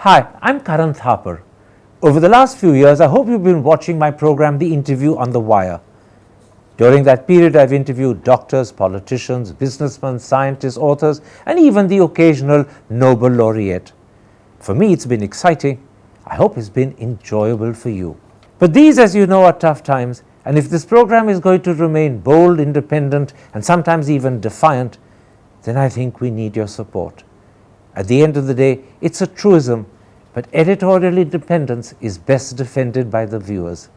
Hi, I'm Karan Thapar. Over the last few years, I hope you've been watching my program, The Interview on the Wire. During that period, I've interviewed doctors, politicians, businessmen, scientists, authors, and even the occasional Nobel laureate. For me, it's been exciting. I hope it's been enjoyable for you. But these, as you know, are tough times, and if this program is going to remain bold, independent, and sometimes even defiant, then I think we need your support. At the end of the day, it's a truism, but editorial independence is best defended by the viewers.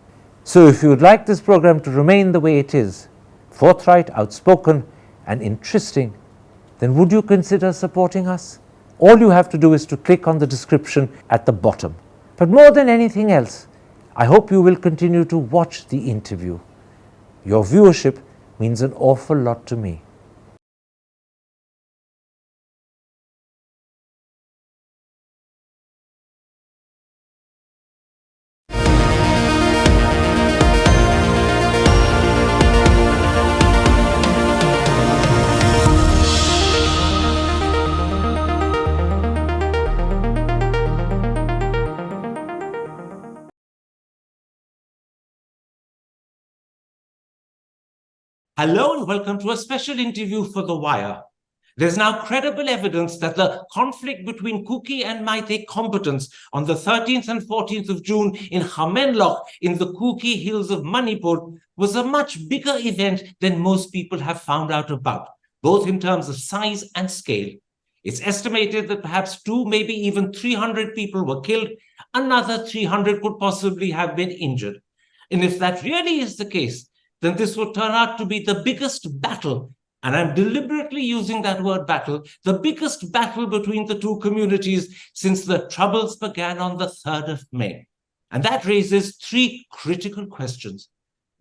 So if you would like this program to remain the way it is, forthright, outspoken, and interesting, then would you consider supporting us? All you have to do is to click on the description at the bottom. But more than anything else, I hope you will continue to watch the interview. Your viewership means an awful lot to me. Hello and welcome to a special interview for The Wire. There's now credible evidence that the conflict between Kuki and Meitei combatants on the 13th and 14th of June in Khamenlok in the Kuki hills of Manipur was a much bigger event than most people have found out about, both in terms of size and scale. It's estimated that perhaps 2, maybe even 300 people were killed. Another 300 could possibly have been injured. And if that really is the case, then this would turn out to be the biggest battle, and I'm deliberately using that word battle, the biggest battle between the two communities since the troubles began on the 3rd of May. And that raises 3 critical questions.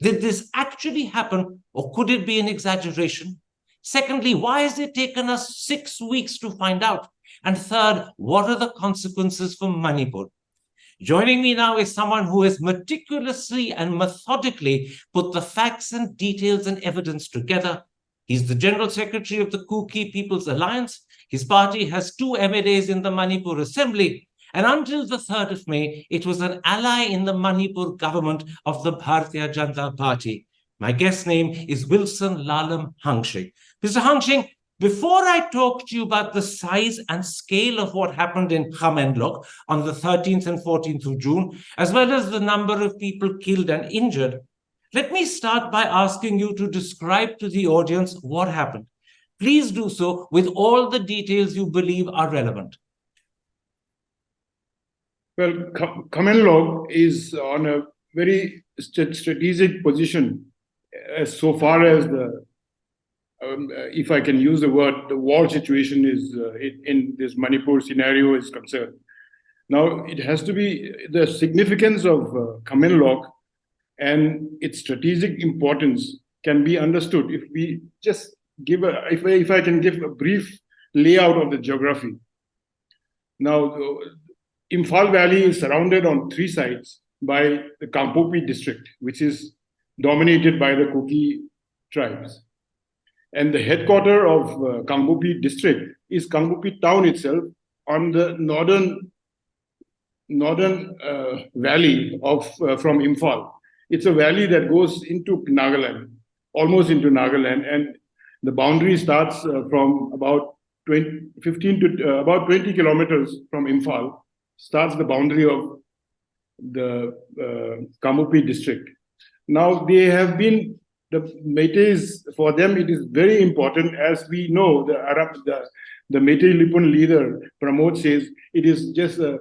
Did this actually happen, or could it be an exaggeration? Secondly, why has it taken us 6 weeks to find out? And third, what are the consequences for Manipur? Joining me now is someone who has meticulously and methodically put the facts and details and evidence together. He's the General Secretary of the Kuki People's Alliance. His party has 2 MLAs in the Manipur Assembly. And until the 3rd of May, it was an ally in the Manipur government of the Bharatiya Janata Party. My guest name is Wilson Lalam Hangshing. Mr. Hangshing, before I talk to you about the size and scale of what happened in Khamenlok on the 13th and 14th of June, as well as the number of people killed and injured, let me start by asking you to describe to the audience what happened. Please do so with all the details you believe are relevant. Well, Khamenlok is on a very strategic position so far as the if I can use the word, the war situation is in this Manipur scenario is concerned. Now, it has to be the significance of Khamenlok and its strategic importance can be understood if we just give if I can give a brief layout of the geography. Now, Imphal Valley is surrounded on 3 sides by the Kampopi district, which is dominated by the Kuki tribes. And the headquarters of Kampopi district is Kampopi town itself on the northern valley of from Imphal. It's a valley that goes into Nagaland, almost into Nagaland, and the boundary starts from about 20 kilometers from Imphal, starts the boundary of the Kampopi district. Now they have been the Meiteis, for them, it is very important. As we know, the Meitei Lipun leader, Pramod, says it is just a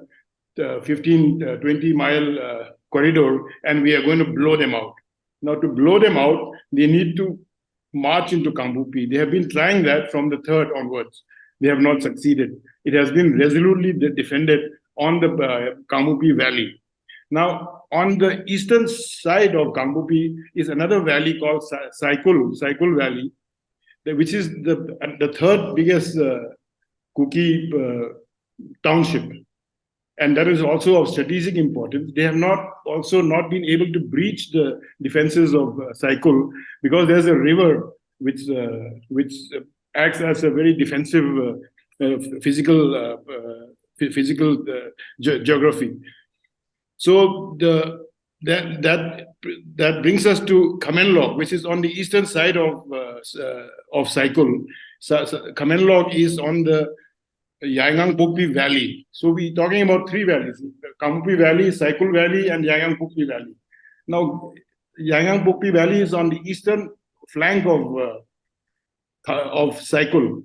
15-20 mile corridor, and we are going to blow them out. Now, to blow them out, they need to march into Kampopi. They have been trying that from the 3rd onwards. They have not succeeded. It has been resolutely defended on the Kampopi valley. Now, on the eastern side of Kampopi is another valley called Saikul Valley, which is the 3rd biggest Kuki township. And that is also of strategic importance. They have not been able to breach the defenses of Saikul because there's a river which acts as a very defensive physical physical geography. So that brings us to Khamenlok, which is on the eastern side of Saikul. Khamenlok is on the Yangang-Pokpi Valley. So we're talking about three valleys: Kangpokpi Valley, Saikul Valley, and Yangang-Pokpi Valley. Now, Yangang-Pokpi Valley is on the eastern flank of Saikul.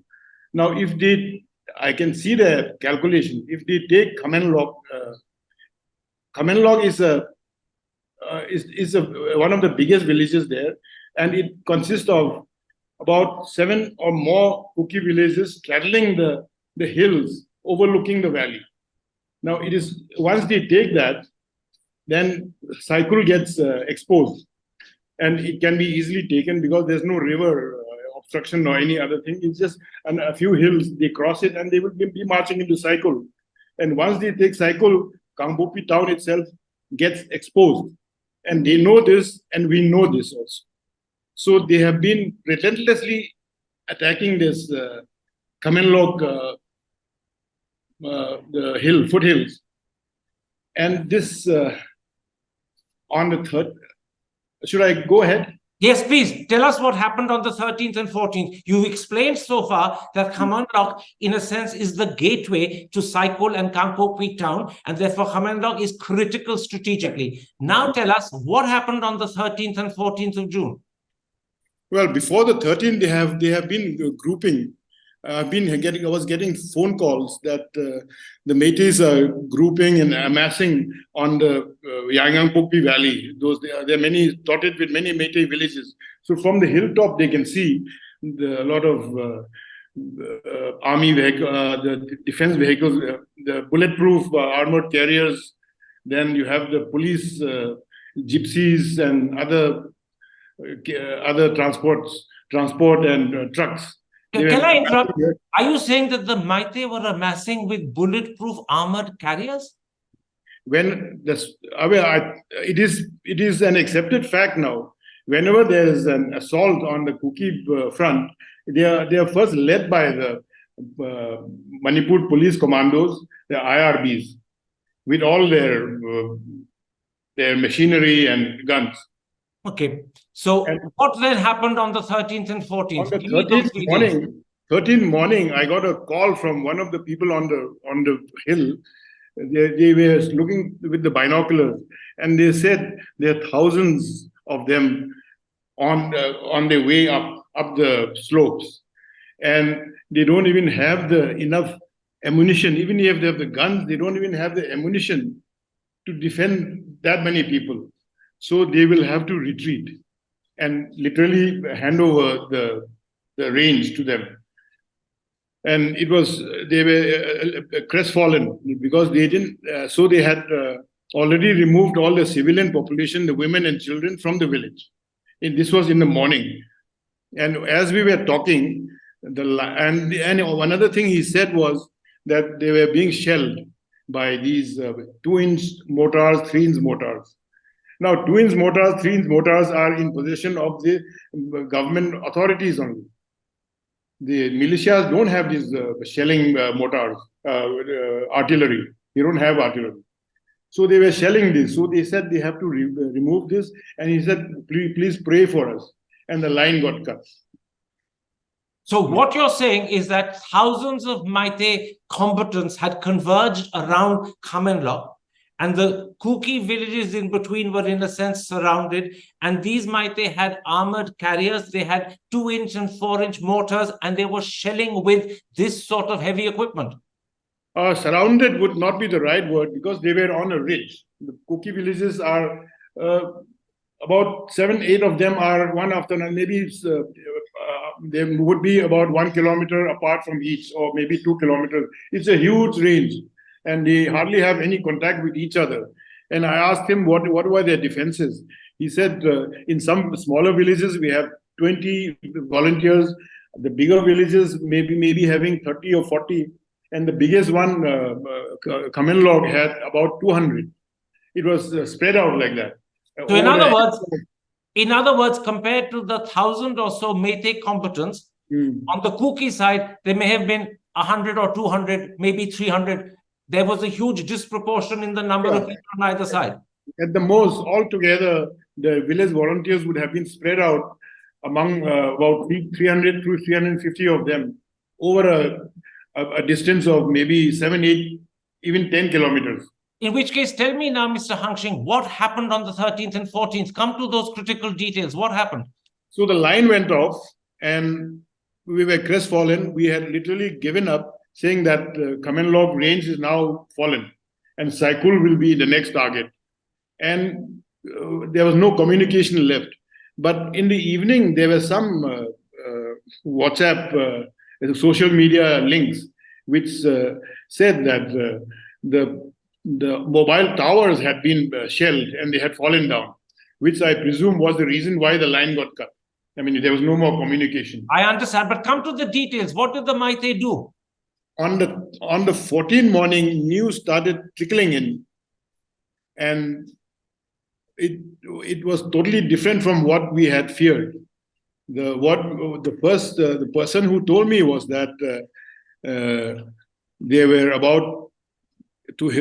Now, I can see the calculation. If they take Khamenlok, Khamenlok is one of the biggest villages there, and it consists of about 7 or more Kuki villages straddling the hills overlooking the valley. Now, it is once they take that, then Saikul gets exposed, and it can be easily taken because there's no river obstruction or any other thing. It's just a few hills. They cross it, and they will be marching into Saikul. And once they take Saikul, Kangpokpi town itself gets exposed. And they know this, and we know this also. So they have been relentlessly attacking this Khamenlok, the foothills. And this, on the third, should I go ahead? Yes, please. Tell us what happened on the 13th and 14th. You explained so far that Khamenlok, in a sense, is the gateway to Saikul and Kangpokpi town, and therefore Khamenlok is critical strategically. Now tell us what happened on the 13th and 14th of June. Well, before the 13th, they have been grouping. I was getting phone calls that the Meiteis are grouping and amassing on the Yangang-Pokpi Valley. There are many dotted with many Meitei villages. So from the hilltop, they can see a lot of army vehicles, the defense vehicles, the bulletproof armored carriers. Then you have the police gypsies and other transport and trucks. Can I interrupt? Are you saying that the Meitei were amassing with bulletproof armored carriers? It is an accepted fact now. Whenever there is an assault on the Kuki front, they are first led by the Manipur police commandos, the IRBs, with all their machinery and guns. Okay. So what then happened on the 13th and 14th? On the 13th morning, I got a call from one of the people on the hill. They were looking with the binoculars, and they said there are thousands of them on their way up the slopes, and they don't even have enough ammunition. Even if they have the guns, they don't even have the ammunition to defend that many people. So they will have to retreat and literally hand over the range to them. And they were crestfallen because they didn't, so they had already removed all the civilian population, the women and children from the village. And this was in the morning. And as we were talking, and one other thing he said was that they were being shelled by these 2-inch mortars, 3-inch mortars. Now, 2-inch mortars, 3-inch mortars are in possession of the government authorities only. The militias don't have these shelling mortars, artillery. They don't have artillery. So they were shelling this. So they said they have to remove this. And he said, please pray for us. And the line got cut. So what you're saying is that thousands of Meitei combatants had converged around Khamenlok, and the Kuki villages in between were, in a sense, surrounded. And these Meitei had armored carriers. They had 2-inch and 4-inch mortars, and they were shelling with this sort of heavy equipment. Surrounded would not be the right word because they were on a ridge. The Kuki villages are about 7-8 of them are one after another. Maybe they would be about 1 kilometer apart from each, or maybe 2 kilometers. It's a huge range. And they hardly have any contact with each other. And I asked him what were their defenses. He said in some smaller villages we have 20 volunteers. The bigger villages maybe having 30 or 40, and the biggest one, Khamenlok, had about 200. It was spread out like that. So in other words, compared to the 1,000 or so Meitei combatants, on the Kuki side, there may have been 100 or 200, maybe 300. there was a huge disproportion in the number of people on either side. At the most, altogether, the village volunteers would have been spread out among about 300 to 350 of them over a distance of maybe 7, 8, even 10 kilometers. In which case, tell me now, Mr. Hangshing, what happened on the 13th and 14th? Come to those critical details. What happened? So the line went off and we were crestfallen. We had literally given up, saying that Khamenlok range is now fallen and Saikul will be the next target. And there was no communication left. But in the evening, there were some WhatsApp, social media links, which said that the mobile towers had been shelled and they had fallen down, which I presume was the reason why the line got cut. I mean, there was no more communication. I understand, but come to the details. What did the Meitei do? On the 14th morning, news started trickling in, and it was totally different from what we had feared. The person who told me was that there were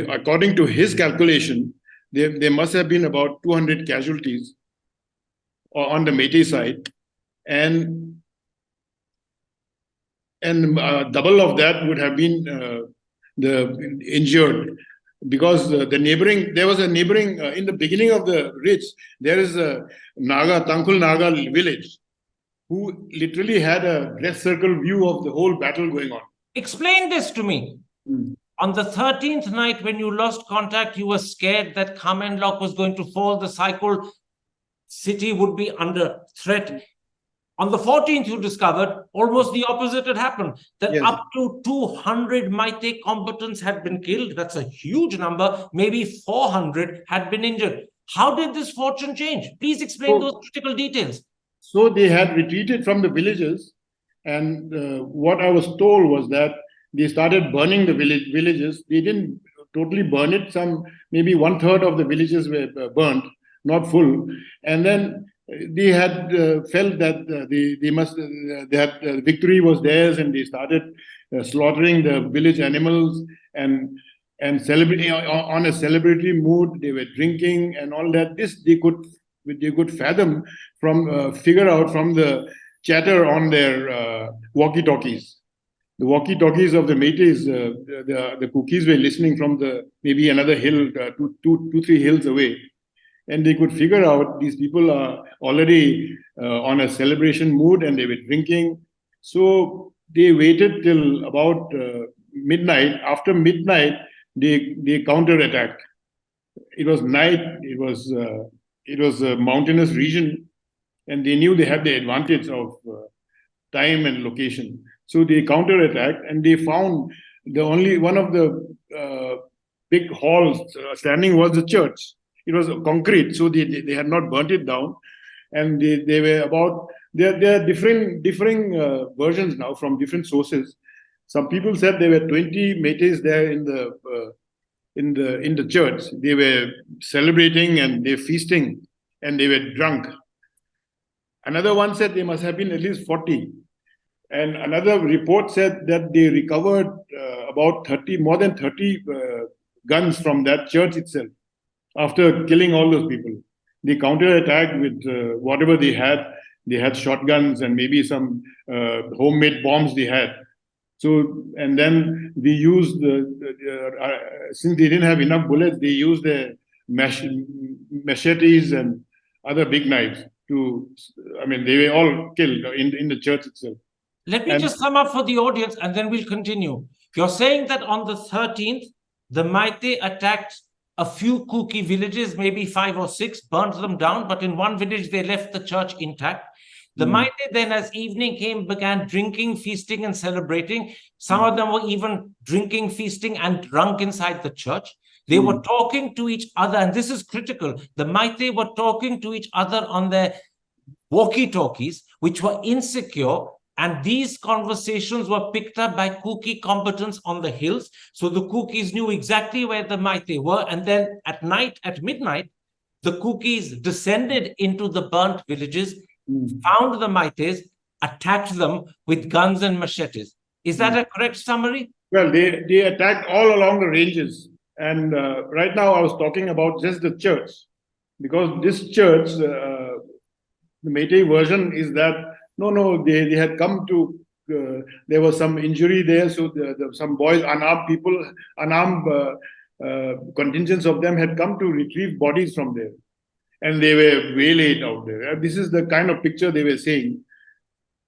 according to his calculation, there must have been about 200 casualties on the Meitei side, and double of that would have been the injured, because there was a neighboring in the beginning of the ridge, there is a Tankul Naga village who literally had a dress circle view of the whole battle going on. Explain this to me. On the 13th night, when you lost contact, you were scared that Khamenlok was going to fall. The Saikul city would be under threat. On the 14th, you discovered almost the opposite had happened, that up to 200 Meitei combatants had been killed. That's a huge number. Maybe 400 had been injured. How did this fortune change? Please explain those critical details. So they had retreated from the villages, and what I was told was that they started burning the villages. They didn't totally burn it. Maybe 1/3 of the villages were burnt, not full. And then they had felt that victory was theirs, and they started slaughtering the village animals and celebrating on a celebratory mood. They were drinking and all that. This they could fathom figure out from the chatter on their walkie-talkies. The walkie-talkies of the Meiteis, the Kukis were listening from maybe another hill, 2-3 hills away. And they could figure out these people are already on a celebration mood and they were drinking. So they waited till about midnight. After midnight, they counterattacked. It was night. It was a mountainous region, and they knew they had the advantage of time and location. So they counterattacked, and they found the only one of the big halls standing was the church. It was concrete, so they had not burnt it down, and they were about. There are differing versions now from different sources. Some people said there were 20 Meiteis there in the church. They were celebrating and they were feasting and they were drunk. Another one said there must have been at least 40. And another report said that they recovered more than 30 guns from that church itself after killing all those people. They counterattacked with whatever they had. They had shotguns and maybe some homemade bombs they had. So, and then they used, since they didn't have enough bullets, they used the machetes and other big knives they were all killed in the church itself. Let me just sum up for the audience and then we'll continue. You're saying that on the 13th, the Meitei attacked a few Kuki villages, maybe 5 or 6, burnt them down, but in one village they left the church intact. The Meitei then, as evening came, began drinking, feasting, and celebrating. Some of them were even drinking, feasting, and drunk inside the church. They were talking to each other, and this is critical. The Meitei were talking to each other on their walkie-talkies, which were insecure, and these conversations were picked up by Kuki combatants on the hills. So the Kukis knew exactly where the Meitei were, and then at midnight, the Kukis descended into the burnt villages, found the Meiteis, attacked them with guns and machetes. Is that a correct summary? Well, they attacked all along the ranges. And right now I was talking about just the church. Because this church, the Meitei version is that, no, they had come to, there was some injury there. So some boys, unarmed people, unarmed contingents of them had come to retrieve bodies from there. And they were waylaid out there. This is the kind of picture they were saying.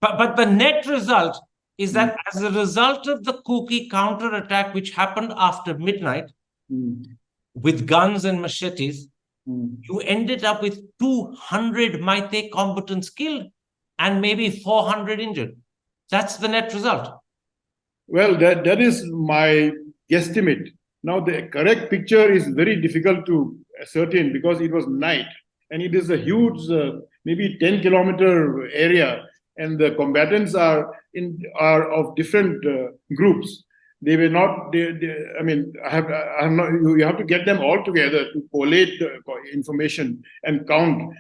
But the net result is that as a result of the Kuki counterattack, which happened after midnight with guns and machetes, you ended up with 200 Meitei combatants killed and maybe 400 injured. That's the net result. Well, that is my guesstimate. Now, the correct picture is very difficult to ascertain because it was night and it is a huge, maybe 10-kilometer area, and the combatants are of different groups. They were not. I mean, you have to get them all together to collate information and count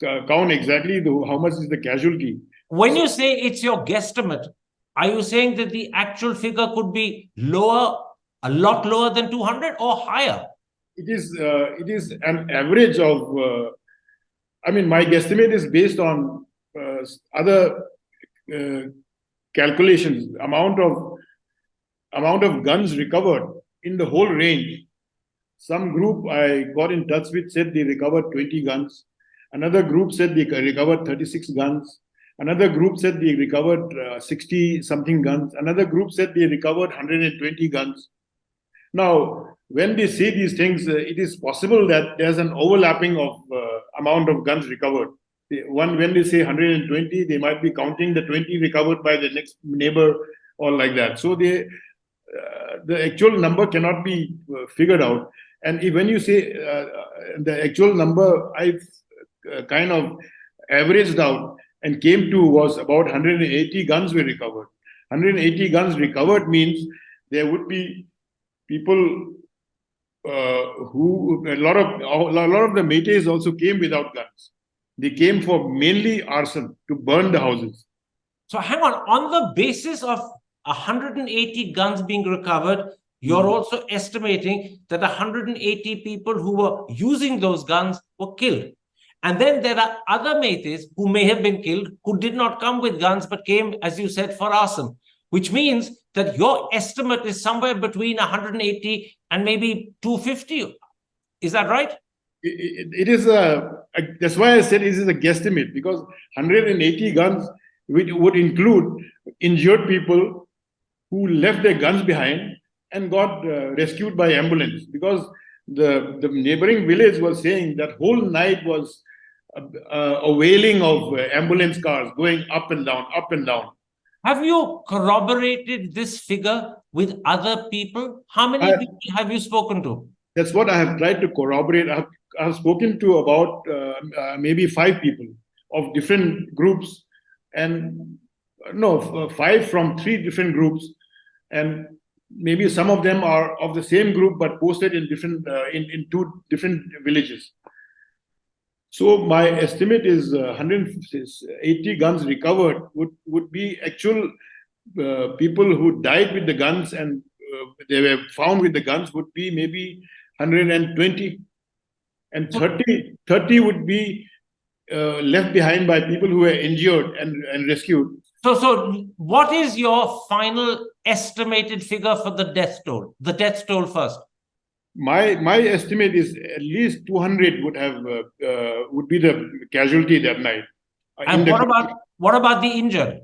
exactly how much is the casualty. When you say it's your guesstimate, are you saying that the actual figure could be lower, a lot lower than 200, or higher? It is an average of. I mean, my guesstimate is based on other calculations. Amount of guns recovered in the whole range. Some group I got in touch with said they recovered 20 guns. Another group said they recovered 36 guns. Another group said they recovered 60 something guns. Another group said they recovered 120 guns. Now, when they say these things, it is possible that there's an overlapping of amount of guns recovered. When they say 120, they might be counting the 20 recovered by the next neighbor or like that. So the actual number cannot be figured out. And when you say the actual number, I've kind of averaged out and came to was about 180 guns were recovered. 180 guns recovered means there would be people who a lot of the Meiteis also came without guns. They came for mainly arson, to burn the houses. So hang on the basis of 180 guns being recovered, you're also estimating that 180 people who were using those guns were killed. And then there are other Meiteis who may have been killed who did not come with guns but came, as you said, for arson, which means that your estimate is somewhere between 180 and maybe 250. Is that right? It is that's why I said it is a guesstimate, because 180 guns would include injured people who left their guns behind and got rescued by ambulance, because the neighboring village was saying that whole night was a wailing of ambulance cars going up and down, up and down. Have you corroborated this figure with other people? How many people have you spoken to? That's what I have tried to corroborate. I have spoken to about maybe 5 people of different groups, and 5 from 3 different groups, and maybe some of them are of the same group but posted in different in 2 different villages. So my estimate is 180 guns recovered would be actual people who died with the guns and they were found with the guns would be maybe 120, and 30 would be left behind by people who were injured and rescued. So what is your final estimated figure for the death toll? The death toll first. My estimate is at least 200 would be the casualty that night. And what about the injured?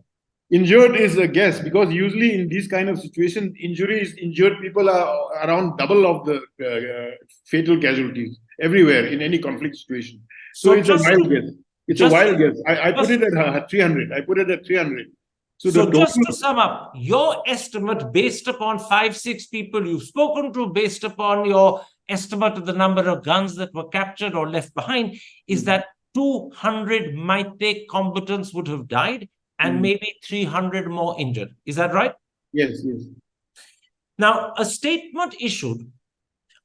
Injured is a guess, because usually in these kind of situations, injured people are around double of the fatal casualties everywhere in any conflict situation. So it's a wild guess. It's a wild guess. I put it at 300. I put it at 300. So just to sum up, your estimate based upon 5-6 people you've spoken to, based upon your estimate of the number of guns that were captured or left behind, is that 200 Meitei combatants would have died and maybe 300 more injured. Is that right? Yes. Now, a statement issued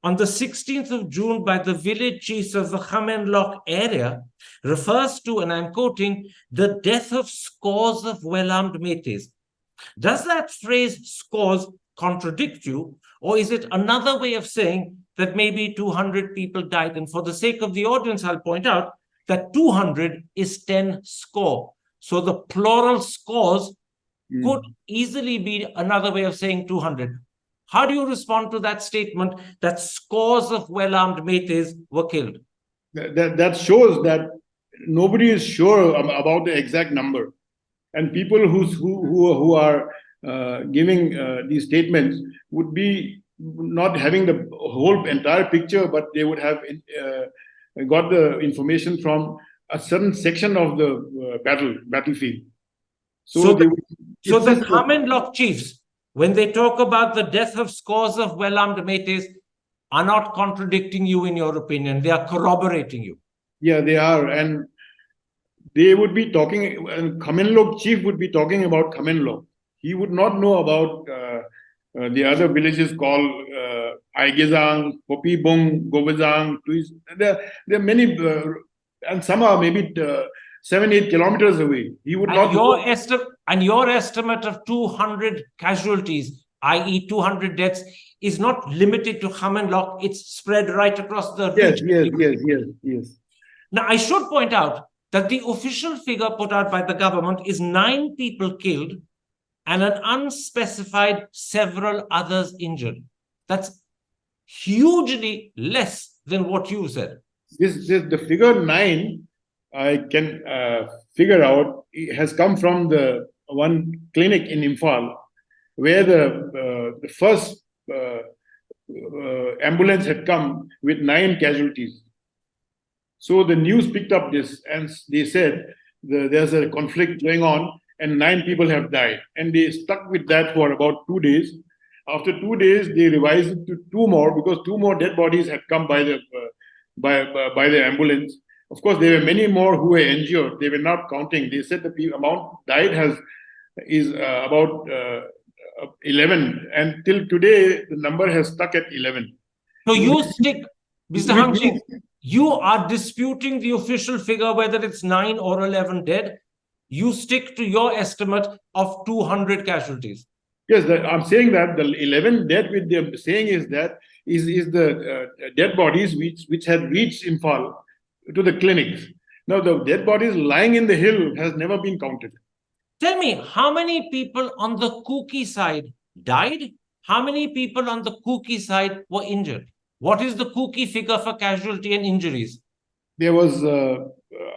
on the 16th of June by the village chiefs of the Khamenlok area refers to, and I'm quoting, the death of scores of well-armed Meiteis. Does that phrase scores contradict you? Or is it another way of saying that maybe 200 people died? And for the sake of the audience, I'll point out that 200 is 10 score. So the plural scores could easily be another way of saying 200. How do you respond to that statement that scores of well-armed Meiteis were killed? That shows that nobody is sure about the exact number. And people who are giving these statements would be not having the whole entire picture, but they would have got the information from a certain section of the battlefield. So the Khamenlok chiefs, when they talk about the death of scores of well-armed Meiteis, are not contradicting you in your opinion. They are corroborating you. Yeah, they are. And they would be talking, and Khamenlok chief would be talking about Khamenlok. He would not know about the other villages called Aigezang, Popibong, Gobezang. There are many, and some are maybe 7-8 kilometers away. He would not. Your estimate of 200 casualties, i.e., 200 deaths, is not limited to Khamenlok. It's spread right across the region. Yes. Now, I should point out that the official figure put out by the government is 9 people killed and an unspecified several others injured. That's hugely less than what you said. The figure 9, I can figure out, has come from the one clinic in Imphal, where the first ambulance had come with 9 casualties. So the news picked up this, and they said there's a conflict going on and 9 people have died. And they stuck with that for about 2 days. After 2 days, they revised it to 2 more, because 2 more dead bodies had come by the ambulance. Of course, there were many more who were injured. They were not counting. They said the amount died is about 11, and till today the number has stuck at 11. So you stick, Mr. Hangshing, you are disputing the official figure whether it's 9 or 11 dead. You stick to your estimate of 200 casualties. Yes, I'm saying that the 11 dead, which they're saying is that is the dead bodies which had reached Imphal to the clinics. Now, the dead bodies lying in the hill has never been counted. Tell me, how many people on the Kuki side died? How many people on the Kuki side were injured? What is the Kuki figure for casualty and injuries? There was,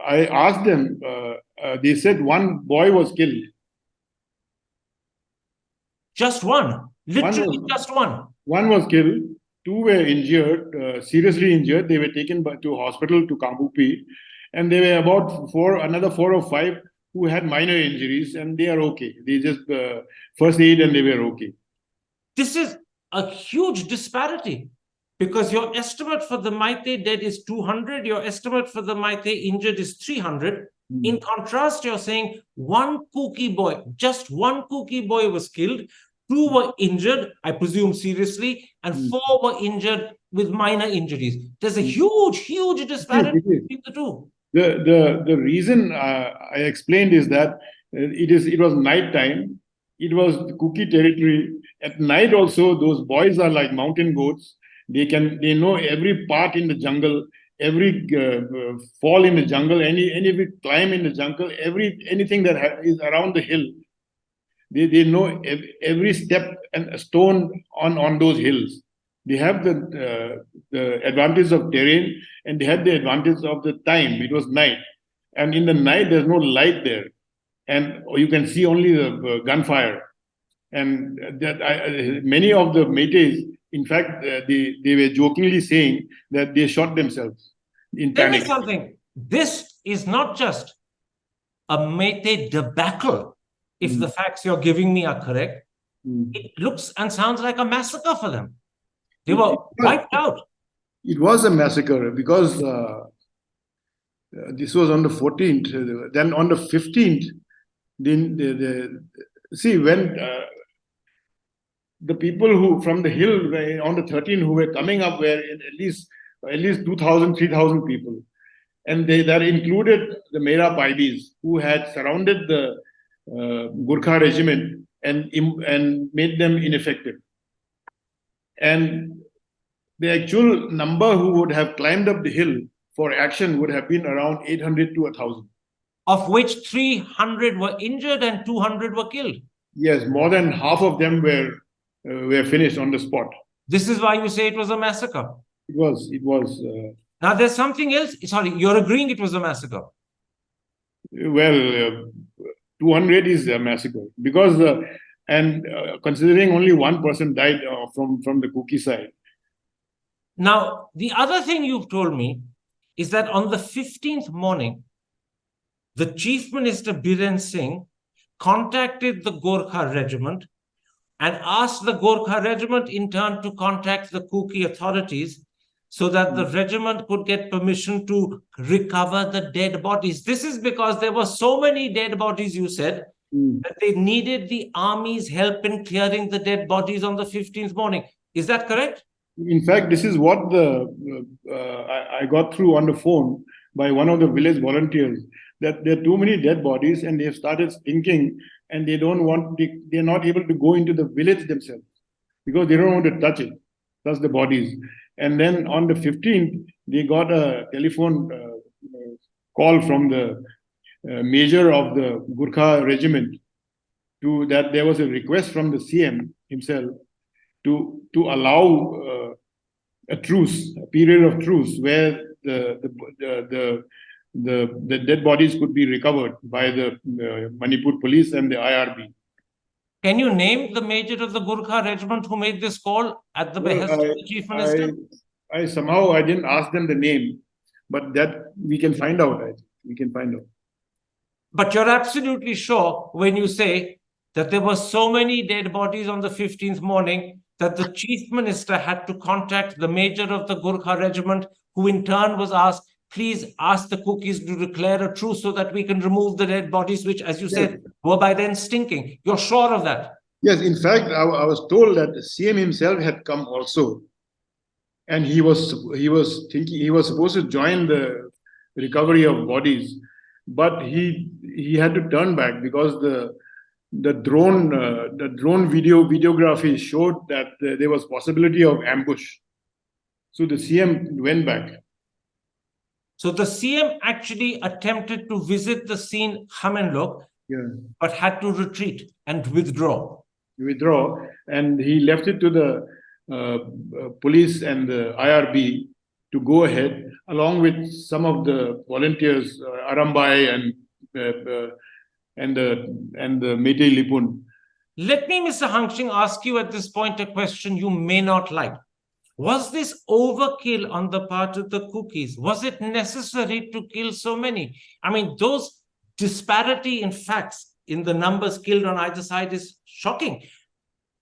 I asked them, they said 1 boy was killed. Just one? Literally just one? 1 was killed. 2 were injured, seriously injured. They were taken to hospital to Kambupi, and there were about another 4 or 5 who had minor injuries, and they are okay. They just first aid and they were okay. This is a huge disparity, because your estimate for the Meitei dead is 200, your estimate for the Meitei injured is 300. In contrast, you're saying 1 Kuki boy, just 1 Kuki boy was killed, 2 were injured, I presume seriously, and 4 were injured with minor injuries. There's a huge disparity between the two. The reason I explained is that it was night time. It was Kuki territory. At night also, those boys are like mountain goats. They know every part in the jungle, every fall in the jungle, any climb in the jungle, anything that is around the hill. They know every step and stone on those hills. They have the advantage of terrain, and they had the advantage of the time. It was night, and in the night there's no light there, and you can see only the gunfire. And many of the Meiteis, in fact, they were jokingly saying that they shot themselves in panic. Tell me something. This is not just a Meitei debacle, if the facts you're giving me are correct. It looks and sounds like a massacre for them. They were wiped out. It was a massacre because this was on the 14th. Then on the 15th, when the people who from the hill on the 13th who were coming up were at least 2,000, 3,000 people. And that included the Mera Paibis, who had surrounded the Gurkha regiment and made them ineffective. And the actual number who would have climbed up the hill for action would have been around 800 to 1,000. Of which 300 were injured and 200 were killed. Yes, more than half of them were finished on the spot. This is why you say it was a massacre. It was. Now there's something else. Sorry, you're agreeing it was a massacre. Well, 200 is a massacre because, considering only one person died from the Kuki side. Now, the other thing you've told me is that on the 15th morning, the Chief Minister Biren Singh contacted the Gorkha regiment and asked the Gorkha regiment in turn to contact the Kuki authorities so that the regiment could get permission to recover the dead bodies. This is because there were so many dead bodies, you said, that they needed the army's help in clearing the dead bodies on the 15th morning. Is that correct? In fact, this is what I got through on the phone by one of the village volunteers, that there are too many dead bodies and they've started stinking and they're not able to go into the village themselves because they don't want to touch the bodies. And then on the 15th, they got a telephone call from the major of the Gurkha regiment that there was a request from the CM himself to allow a period of truce where the dead bodies could be recovered by the Manipur police and the IRB. Can you name the major of the Gurkha regiment who made this call at the behest of the Chief Minister? I somehow didn't ask them the name, but that we can find out. We can find out. But you're absolutely sure when you say that there were so many dead bodies on the 15th morning that the Chief Minister had to contact the major of the Gurkha regiment, who in turn was asked, please ask the Kukis to declare a truce so that we can remove the dead bodies, which, as you said, were by then stinking. You're sure of that? Yes, in fact, I was told that the CM himself had come also. And he was thinking he was supposed to join the recovery of bodies, but he had to turn back because the drone videography showed that there was possibility of ambush. So the CM went back. So the CM actually attempted to visit the scene Khamenlok, but had to retreat and withdraw. And he left it to the police and the IRB to go ahead, along with some of the volunteers, Arambai and the Meitei Lipun. Let me, Mr. Hangshing, ask you at this point a question you may not like. Was this overkill on the part of the Kukis? Was it necessary to kill so many? I mean, those disparity in facts in the numbers killed on either side is shocking.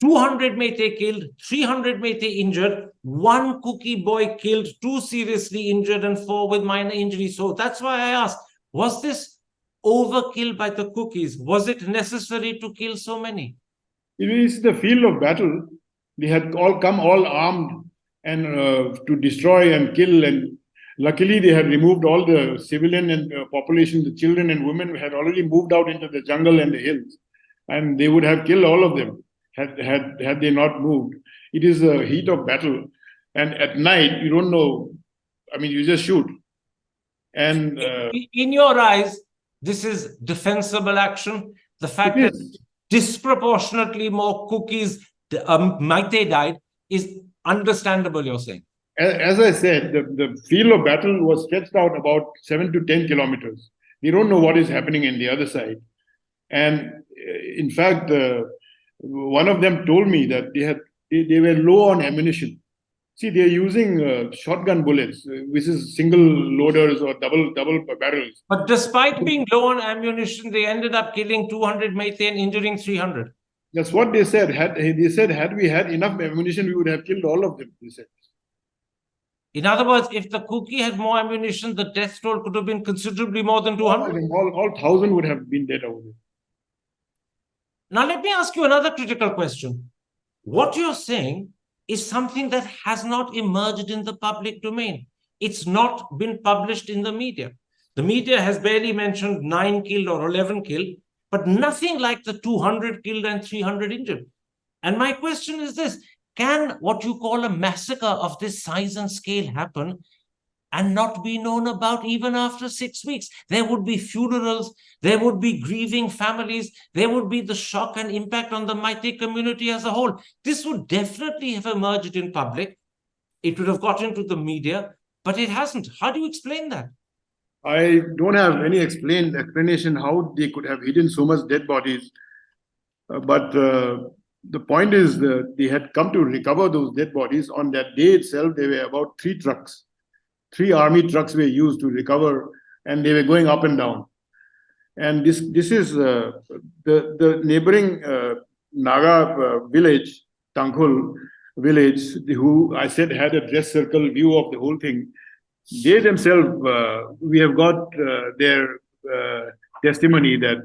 200 Meitei killed, 300 Meitei injured, 1 Kuki boy killed, 2 seriously injured, and 4 with minor injuries. So that's why I asked, was this overkill by the Kukis? Was it necessary to kill so many? It is the field of battle. They had all come all armed and to destroy and kill. And luckily, they had removed all the civilian and population. The children and women had already moved out into the jungle and the hills, and they would have killed all of them had they not moved. It is the heat of battle, and at night you don't know. I mean, you just shoot. And in your eyes, this is defensible action. The fact that disproportionately more Kukis, Meitei died, is understandable, you're saying. As I said, the field of battle was stretched out about 7 to 10 kilometers. They don't know what is happening in the other side. And in fact, one of them told me that they were low on ammunition. See, they're using shotgun bullets, which is single loaders or double barrels. But despite being low on ammunition, they ended up killing 200 Meitei and injuring 300. That's what they said. Had we had enough ammunition, we would have killed all of them, they said. In other words, if the Kuki had more ammunition, the death toll could have been considerably more than 200. All 1,000 would have been dead over there. Now, let me ask you another critical question. What you're saying is something that has not emerged in the public domain. It's not been published in the media. The media has barely mentioned 9 killed or 11 killed, but nothing like the 200 killed and 300 injured. And my question is this: Can what you call a massacre of this size and scale happen and not be known about even after 6 weeks? There would be funerals, there would be grieving families, there would be the shock and impact on the Meitei community as a whole. This would definitely have emerged in public. It would have got into the media, but it hasn't. How do you explain that? I don't have any explanation how they could have hidden so much dead bodies. But the point is that they had come to recover those dead bodies. On that day itself, there were about 3 trucks. 3 army trucks were used to recover, and they were going up and down. And this is the neighboring Naga village, Tangkhul village, who I said had a dress circle view of the whole thing. They themselves, we have got their testimony that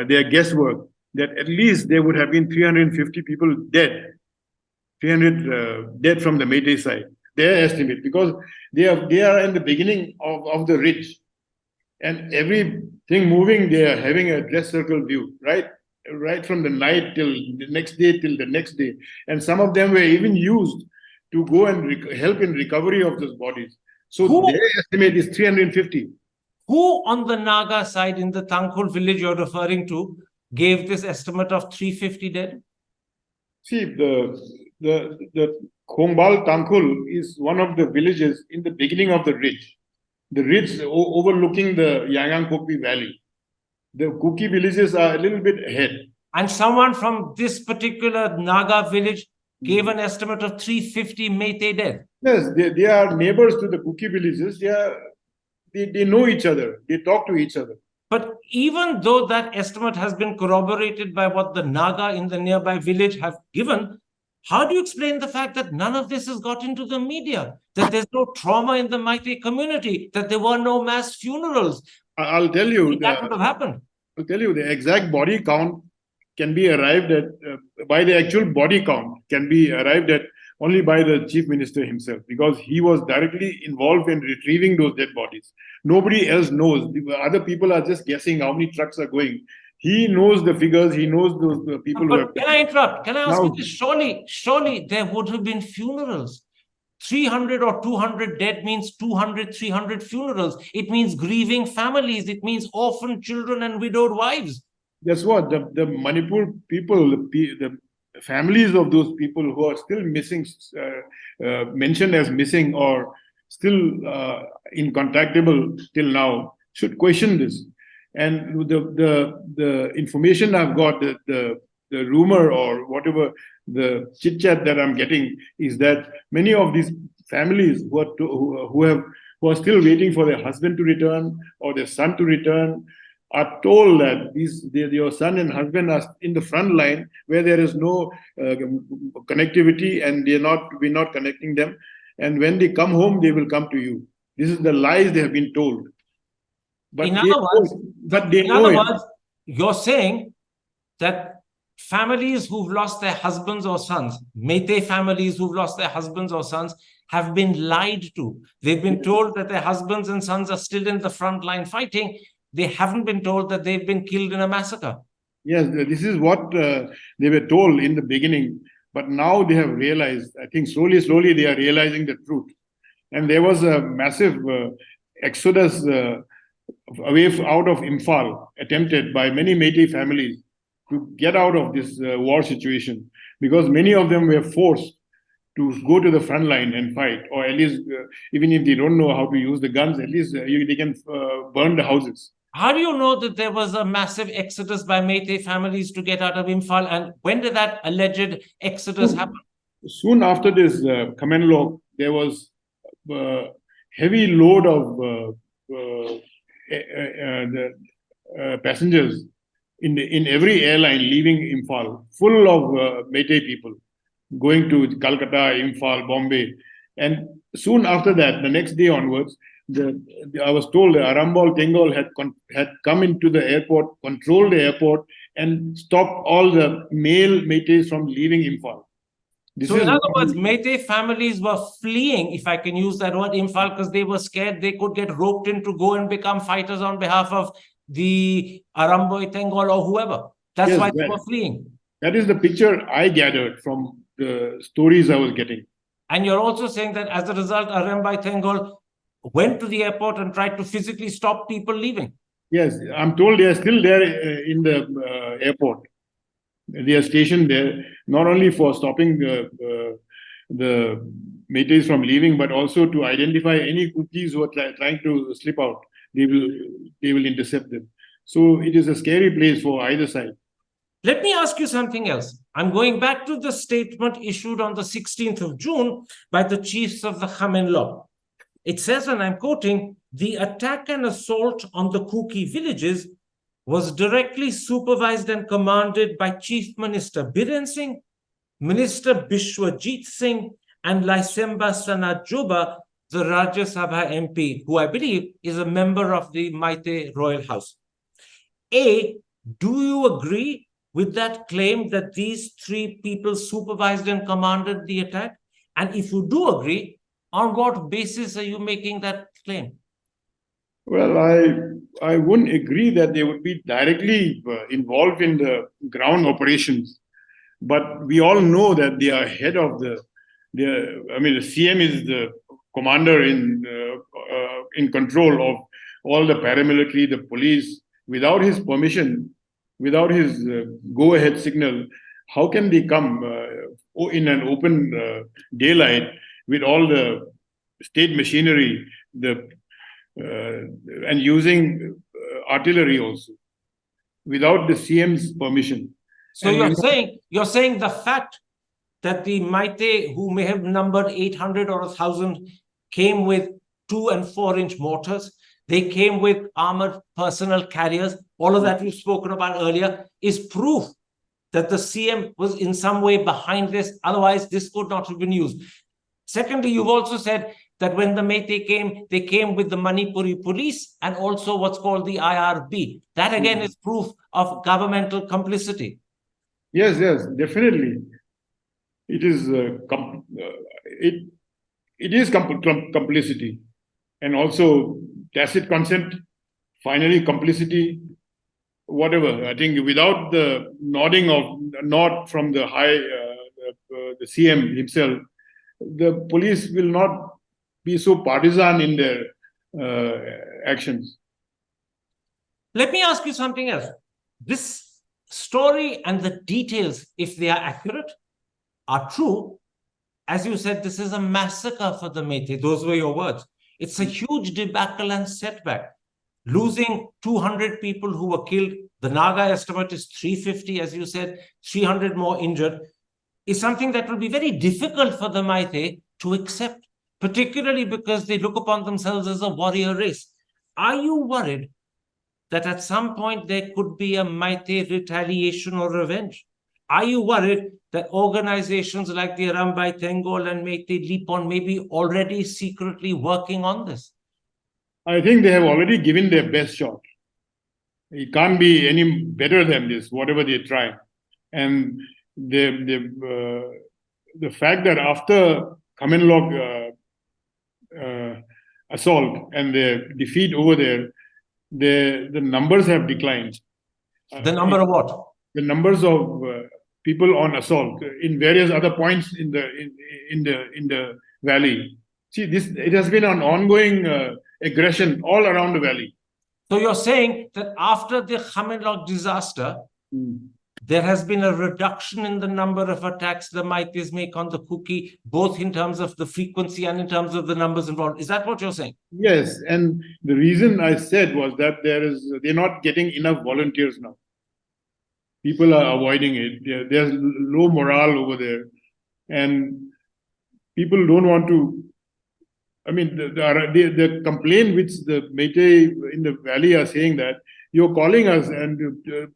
their guesswork that at least there would have been 350 people dead, 300 dead from the Meitei side. Their estimate, because they are in the beginning of the ridge, and everything moving, they are having a dress circle view, right from the night till the next day, and some of them were even used to go and help in recovery of those bodies. So their estimate is 350. Who on the Naga side in the Tangkhul village you're referring to gave this estimate of 350 dead? See, the Khongbal Tangkhul is one of the villages in the beginning of the ridge overlooking the Yangang-Kokpi Valley. The Kuki villages are a little bit ahead. And someone from this particular Naga village gave an estimate of 350 Meitei dead. Yes, they are neighbors to the Kuki villages. They know each other. They talk to each other. But even though that estimate has been corroborated by what the Naga in the nearby village have given, how do you explain the fact that none of this has got into the media? That there's no trauma in the Meitei community? That there were no mass funerals? I'll tell you. That would have happened. I'll tell you the exact body count can be arrived at by the actual body count can be arrived at only by the chief minister himself, because he was directly involved in retrieving those dead bodies. Nobody else knows. The other people are just guessing how many trucks are going. He knows the figures. He knows those people who have. Can I interrupt? Can I ask you this? Surely there would have been funerals. 300 or 200 dead means 200, 300 funerals. It means grieving families. It means orphaned children and widowed wives. That's what the Manipur people, the families of those people who are still missing, mentioned as missing or still incontactable till now, should question this. And the information I've got, the rumor or whatever, the chit chat that I'm getting is that many of these families who are still waiting for their husband to return or their son to return are told that your son and husband are in the front line where there is no connectivity, and we're not connecting them. And when they come home, they will come to you. This is the lies they have been told. But in other words, you're saying that families who've lost their husbands or sons, Meitei families who've lost their husbands or sons, have been lied to. They've been told that their husbands and sons are still in the front line fighting. They haven't been told that they've been killed in a massacre. Yes, this is what they were told in the beginning. But now they have realized, I think slowly they are realizing the truth. And there was a massive exodus away out of Imphal, attempted by many Meitei families to get out of this war situation, because many of them were forced to go to the front line and fight, or at least even if they don't know how to use the guns, at least they can burn the houses. How do you know that there was a massive exodus by Meitei families to get out of Imphal, and when did that alleged exodus happen? Soon after this Khamenlok, there was a heavy load of passengers in every airline leaving Imphal, full of Meitei people going to Calcutta, Imphal, Bombay. And soon after that, the next day onwards, I was told the Arambol Tengol had come into the airport, controlled the airport, and stopped all the male Meiteis from leaving Imphal. So in other words, Meitei families were fleeing, if I can use that word, Imphal, because they were scared they could get roped in to go and become fighters on behalf of the Arambol Tengol or whoever. That's why they were fleeing. That is the picture I gathered from the stories I was getting. And you're also saying that as a result, Arembai Tengol went to the airport and tried to physically stop people leaving. Yes, I'm told they are still there in the airport. They are stationed there, not only for stopping the Meiteis from leaving, but also to identify any Kukis who are trying to slip out. They will intercept them. So it is a scary place for either side. Let me ask you something else. I'm going back to the statement issued on the 16th of June by the chiefs of the Khamenlok. It says, and I'm quoting, the attack and assault on the Kuki villages was directly supervised and commanded by Chief Minister Biren Singh, Minister Bishwajit Singh, and Lysemba Sanajoba, the Rajya Sabha MP, who I believe is a member of the Meitei Royal House. A, do you agree with that claim that these three people supervised and commanded the attack? And if you do agree, on what basis are you making that claim? Well, I wouldn't agree that they would be directly involved in the ground operations, but we all know that they are head of the CM is the commander in control of all the paramilitary, the police. Without his permission, without his go-ahead signal, how can they come in an open daylight with all the state machinery, and using artillery also, without the CM's permission? So you're saying the fact that the Meitei, who may have numbered 800 or 1,000, came with 2 and 4 inch mortars, they came with armored personnel carriers, all of that we've spoken about earlier, is proof that the CM was in some way behind this. Otherwise, this could not have been used. Secondly, you've also said that when the Meitei came, they came with the Manipuri police and also what's called the IRB. That again is proof of governmental complicity. Yes, definitely. It is complicity, and also tacit consent, finally complicity, whatever. I think without the nod from the the CM himself, the police will not be so partisan in their actions. Let me ask you something else. This story and the details, if they are accurate, are true. As you said, this is a massacre for the Meitei. Those were your words. It's a huge debacle and setback. Losing 200 people who were killed, the Naga estimate is 350, as you said, 300 more injured, is something that will be very difficult for the Meitei to accept, particularly because they look upon themselves as a warrior race. Are you worried that at some point there could be a Meitei retaliation or revenge? Are you worried that organizations like the Arembai Tengol and Meitei Lipon may be already secretly working on this? I think they have already given their best shot. It can't be any better than this, whatever they try. And the fact that after Khamenlok assault and the defeat over there, the numbers have declined. The number of what? The numbers of people on assault in various other points in the valley. See, it has been an ongoing aggression all around the valley. So you're saying that after the Khamenlok disaster, there has been a reduction in the number of attacks the Meiteis make on the Kuki, both in terms of the frequency and in terms of the numbers involved. Is that what you're saying? Yes, and the reason I said was that they're not getting enough volunteers now. People are avoiding it. There's low morale over there, and people don't want to. I mean, the complaint which the Meitei in the valley are saying that you're calling us and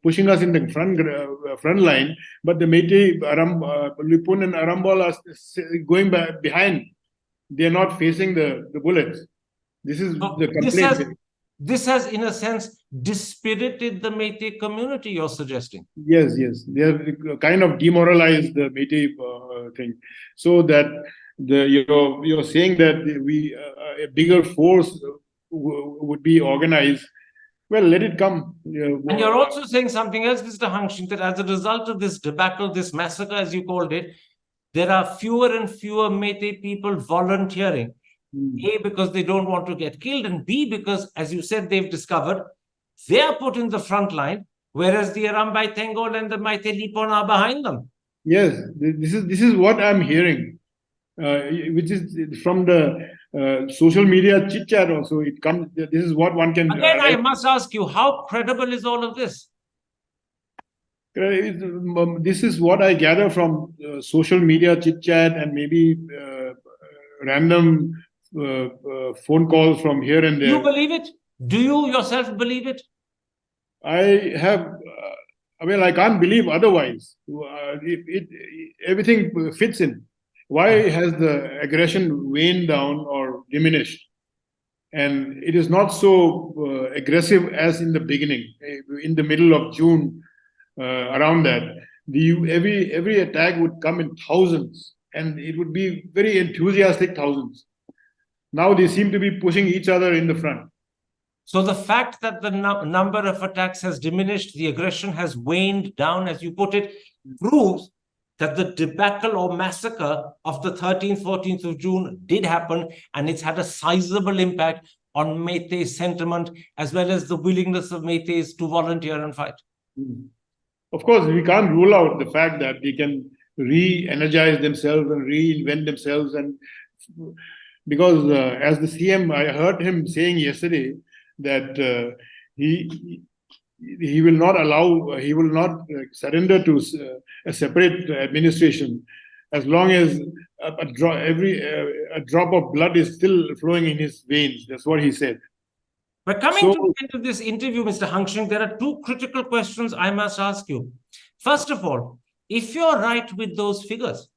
pushing us in the front line, but the Meitei, Lipon and Arambol are going behind. They're not facing the bullets. This is the complaint. This has, in a sense, dispirited the Meitei community, you're suggesting? Yes. They have kind of demoralized the Meitei thing. So that you're saying that a bigger force would be organized. Well, let it come. And you're also saying something else, Mr. Hangshing, that as a result of this debacle, this massacre, as you called it, there are fewer and fewer Meitei people volunteering. A, because they don't want to get killed, and B, because, as you said, they've discovered they are put in the front line, whereas the Arambai Tengol and the Meitei Lipon are behind them. Yes, this is what I'm hearing, which is from the social media chit chat also. It comes. This is what one can. Again, I must ask you, how credible is all of this? This is what I gather from social media chit chat and maybe random phone calls from here and Do there. you believe it? Do you yourself believe it? I have. Well, I can't believe otherwise. Everything fits in. Why has the aggression waned down or diminished? And it is not so aggressive as in the beginning, in the middle of June, around that. Every attack would come in thousands, and it would be very enthusiastic thousands. Now they seem to be pushing each other in the front. So the fact that the number of attacks has diminished, the aggression has waned down, as you put it, proves that the debacle or massacre of the 13th, 14th of June did happen, and it's had a sizable impact on Meitei sentiment, as well as the willingness of Meiteis to volunteer and fight. Of course, we can't rule out the fact that they can re-energize themselves and reinvent themselves. And because as the CM, I heard him saying yesterday that he will not surrender to a separate administration as long as a drop of blood is still flowing in his veins. That's what he said. But coming to the end of this interview, Mr. Hangshing, there are two critical questions I must ask you. First of all, if you're right with those figures,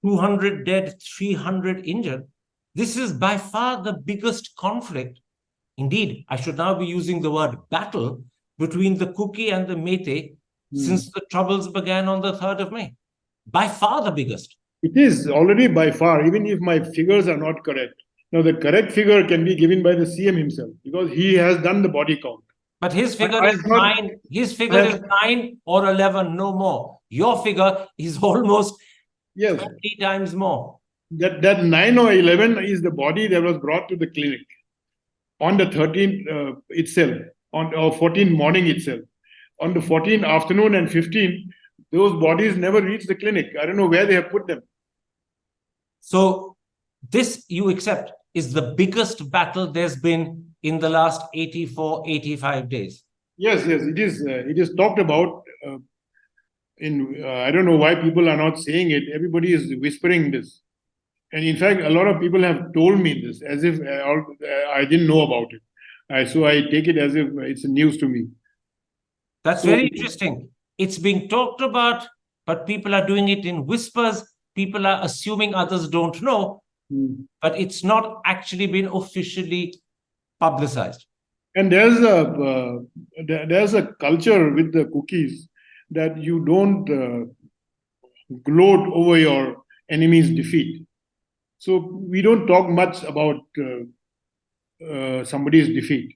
200 dead, 300 injured, this is by far the biggest conflict. Indeed, I should now be using the word battle between the Kuki and the Meitei since the troubles began on the 3rd of May. By far the biggest. It is already by far, even if my figures are not correct. Now, the correct figure can be given by the CM himself because he has done the body count. But his figure is 9. His figure is 9 or 11, no more. Your figure is almost 20 times more. That 9 or 11 is the body that was brought to the clinic on the 13th itself, or 14th morning itself. On the 14th afternoon and 15th, those bodies never reached the clinic. I don't know where they have put them. So this, you accept, is the biggest battle there's been in the last 84, 85 days. Yes, it is. It is talked about. I don't know why people are not saying it. Everybody is whispering this. And in fact, a lot of people have told me this as if I didn't know about it. So I take it as if it's news to me. That's very interesting. It's being talked about, but people are doing it in whispers. People are assuming others don't know, but it's not actually been officially publicized. And there's a culture with the cookies that you don't gloat over your enemy's defeat. So we don't talk much about somebody's defeat.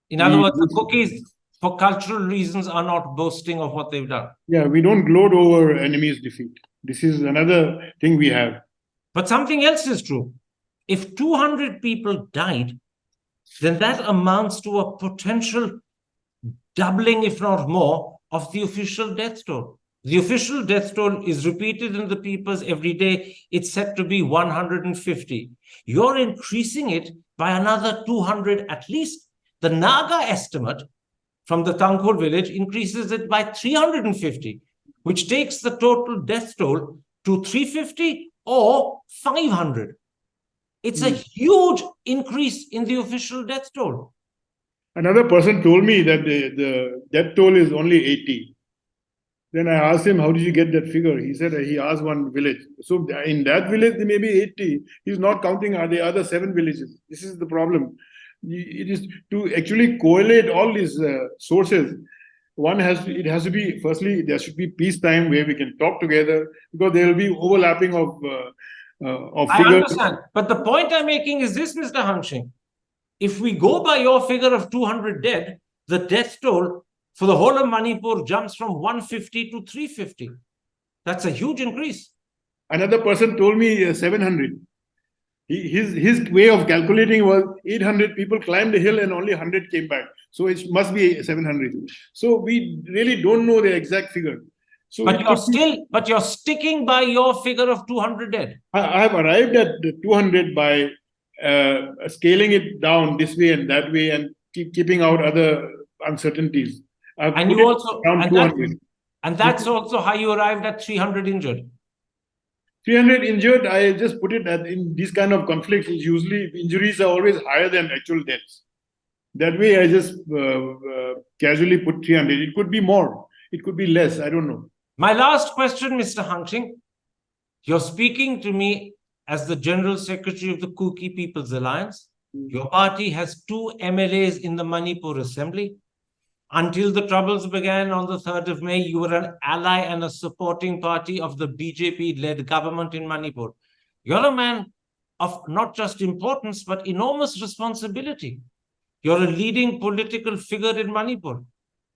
In other words, the cookies, for cultural reasons, are not boasting of what they've done. Yeah, we don't gloat over enemy's defeat. This is another thing we have. But something else is true. If 200 people died, then that amounts to a potential doubling, if not more, of the official death toll. The official death toll is repeated in the papers every day. It's set to be 150. You're increasing it by another 200 at least. The Naga estimate from the Tangkhul village increases it by 350, which takes the total death toll to 350 or 500. It's a huge increase in the official death toll. Another person told me that the death toll is only 80. Then I asked him, how did you get that figure? He said he asked one village. So in that village, there may be 80. He's not counting the other 7 villages. This is the problem. It is to actually correlate all these sources. It has to be, firstly, there should be peacetime where we can talk together because there will be overlapping of figures. I understand. But the point I'm making is this, Mr. Hangshing. If we go by your figure of 200 dead, the death toll for the whole of Manipur jumps from 150 to 350. That's a huge increase. Another person told me 700. His way of calculating was 800 people climbed the hill and only 100 came back. So it must be 700. So we really don't know the exact figure. So but you're sticking by your figure of 200 dead. I have arrived at the 200 by scaling it down this way and that way and keeping out other uncertainties. And you also, and that's also how you arrived at 300 injured. 300 injured, I just put it that in these kind of conflicts, usually injuries are always higher than actual deaths. That way, I just casually put 300. It could be more, it could be less, I don't know. My last question, Mr. Hangshing. You're speaking to me as the General Secretary of the Kuki People's Alliance. Your party has 2 MLAs in the Manipur Assembly. Until the troubles began on the 3rd of May, you were an ally and a supporting party of the BJP-led government in Manipur. You're a man of not just importance, but enormous responsibility. You're a leading political figure in Manipur.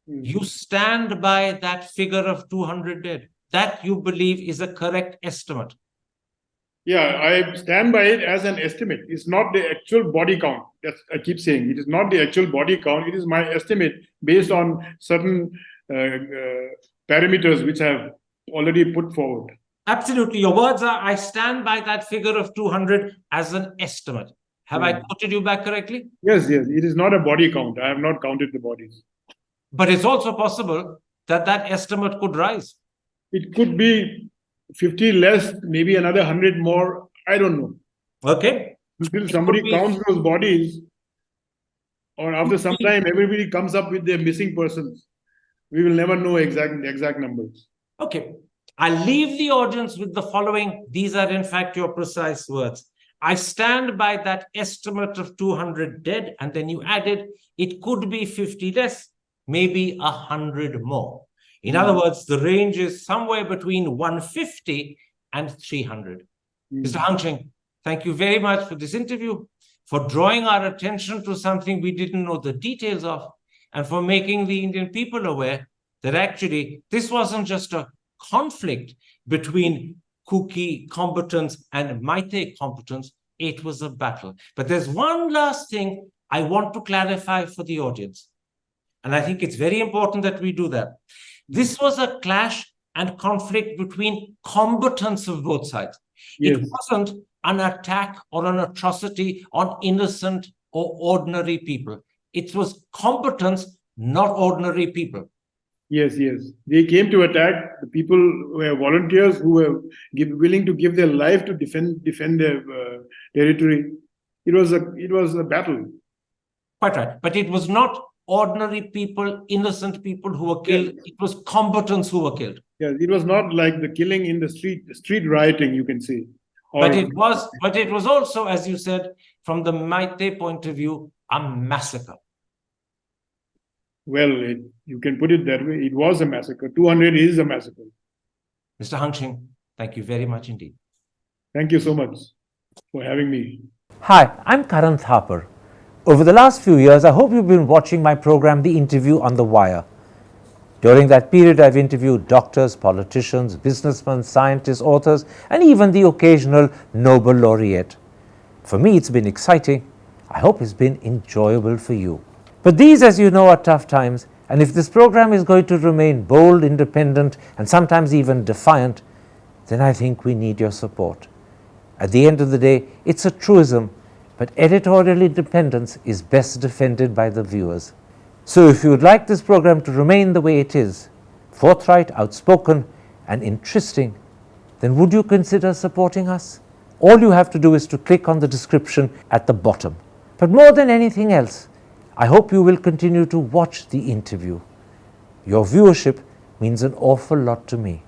You stand by that figure of 200 dead. That you believe is a correct estimate. Yeah, I stand by it as an estimate. It's not the actual body count. That's, I keep saying it is not the actual body count. It is my estimate based on certain parameters which I have already put forward. Absolutely. Your words are, I stand by that figure of 200 as an estimate. Have I quoted you back correctly? Yes. It is not a body count. I have not counted the bodies. But it's also possible that that estimate could rise. It could be 50 less, maybe another 100 more. I don't know. Okay. Until somebody counts those bodies, or after some time, everybody comes up with their missing persons. We will never know exact numbers. Okay. I'll leave the audience with the following. These are, in fact, your precise words. I stand by that estimate of 200 dead, and then you added, it could be 50 less, maybe 100 more. In other words, the range is somewhere between 150 and 300. Mr. Hangshing, thank you very much for this interview, for drawing our attention to something we didn't know the details of, and for making the Indian people aware that actually this wasn't just a conflict between Kuki combatants and Meitei combatants, it was a battle. But there's one last thing I want to clarify for the audience, and I think it's very important that we do that. This was a clash and conflict between combatants of both sides. Yes. It wasn't an attack or an atrocity on innocent or ordinary people. It was combatants, not ordinary people. Yes. They came to attack the people who were volunteers, who were willing to give their life to defend their territory. It was a battle. Quite right. But it was not ordinary people, innocent people who were killed. Yes. It was combatants who were killed. Yeah, it was not like the killing in the street rioting, you can say. But it was also, as you said, from the Meitei point of view, a massacre. Well, you can put it that way. It was a massacre. 200 is a massacre. Mr. Hangshing, thank you very much indeed. Thank you so much for having me. Hi, I'm Karan Thapar. Over the last few years, I hope you've been watching my program, The Interview on the Wire. During that period, I've interviewed doctors, politicians, businessmen, scientists, authors, and even the occasional Nobel laureate. For me, it's been exciting. I hope it's been enjoyable for you. But these, as you know, are tough times, and if this program is going to remain bold, independent, and sometimes even defiant, then I think we need your support. At the end of the day, it's a truism, but editorial independence is best defended by the viewers. So if you would like this program to remain the way it is, forthright, outspoken, and interesting, then would you consider supporting us? All you have to do is to click on the description at the bottom. But more than anything else, I hope you will continue to watch the interview. Your viewership means an awful lot to me.